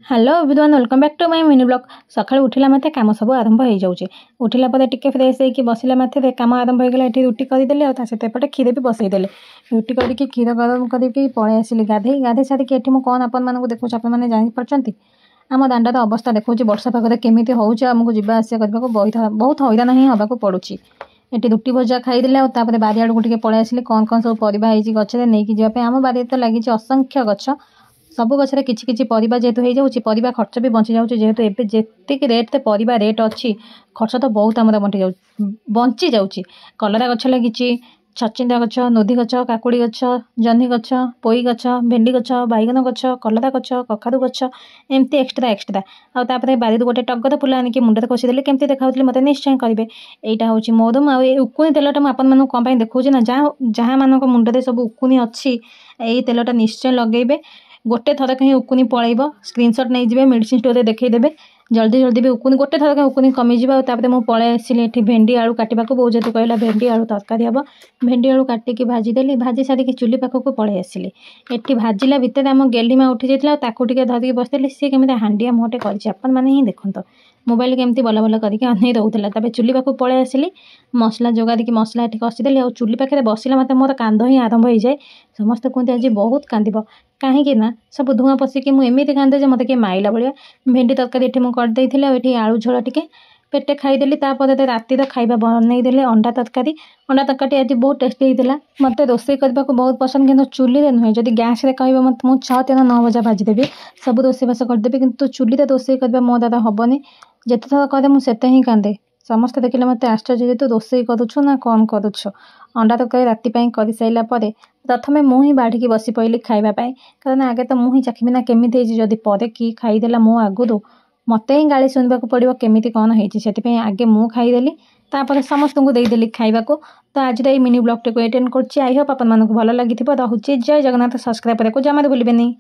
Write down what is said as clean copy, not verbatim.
Hello everyone welcome back to my mini blog. सकाळ उठिला मात्रे काम सब आरंभ हो जाऊे। उठिला पर टिके फ्रेश होकर बसला मात्रे काम आरंभ हो गला। रुटी करदेली आते क्षीर भी बसईदेली। रुटी करके क्षीर गरम करके पलि आसली गाधे गाधे सारिकी एठी कौन आपको देखो आपने जापारती आम दांडार अवस्था देखा वर्षा पागरे केमी होमको जावा आसा करने बहुत हैरान ही हाँ पड़ुची। ये रुटी भजा खाईदे बारियाड़ को पलि आसली कौन कौन सब परिवा गचरे नहीं जावाई आम बारी तो लगी असंख्य गच सबू गचरे किछि किछि परिबा जेहेतु हो जाउछि परिबा खर्च भी बंची जाउछि जेहेतु एबे जेतिक रेट परिबा रेट अच्छी खर्च तो बहुत आमर बंची जाउछि। कलरा गछ लगी छचिंदा गछ नोधी गछ काकुड़ी गछ जह्नी गछ पोई गछ भेंडी गछ बैगन गछ कलरा गछ कखारु गछ एमती एक्सट्रा एक्सट्रा आउे बारी गोटे टगर फुल आनिक मुंडे कषिदेली केमती देखा मत निश्चय करेंगे। यहाँ हूँ मोदम उकुनी तेलटा मुझे कौन देखा ना जहाँ मान मुंडे सब उकुनी अच्छी यही तेलटा निश्चय लगेबे। गोटे थर कहीं उकुनी पलैब स्क्रीनशॉट नहीं जाए मेडिसिन स्टोर में देखईदेवे जल्दी जल्दी भी उकुनी गोटे थर कहीं उकुनी कमिज। मुझे पलि आसली भेंडी आलू काटा को बहुत जेहतु कहला भेंडी आलू तरकारी हम भेंडी आलू काटिकी भाजीदेली भाजी सारिकी चुली पाखक पलि आसली। ये भाजिला भितर आम गेलीमा उठी जाता धरिकी बसदेली सी केमी हांडिया मुहटे कर ही देखते मोबाइल केमती बल बल करके अनै रोला। चुली पाखक पलि आसली मसला जोगाड़ी मसला ये कषिदेली आ चुली पाखे बसला मतलब मोर कांद ही आरंभ हो जाए। समस्त कहते आज बहुत कांद कहीं सब धूआं पशिकी मुझे कांदे मत किए माइला भाया। भेंडी तरकारी ये करदे आलू झोल टिके पेटे खाईदेली रातिर खाଇବା बनईदेली अंडा तरकारी आज बहुत टेस्टी होता। मत रोषे करने को बहुत पसंद कि चुली नुहे जब गैस कह मत मुझे 6 3 9 बजा भाजीदेवी सब रोषेबास करदेवी कि चुली रोषे करने मो द्वारा हेनी जिते थर करे मुझे ही कांदे। समस्त देखिले मत आश्चर्य जेतु रोषे करुछु ना कौन करुछु। अंडा तरकारी राति कर सारा प्रथम मुझे बाढ़ी बसी पड़ी खावाई कारण आगे तो मुझे चाखी ना केमी जदि पर कि खाईदेला मो आगु मत ही गाड़ी शुणा पड़ो केमी कौन होती आगे मु खाईदेली तापर समस्त को देदेली खाइबा को। तो आज ये मिनी ब्लॉग टे एटेंड कर आई होप आप भल लगी रोचे। जय जगन्नाथ। सब्सक्राइब करने को जमा भूलें।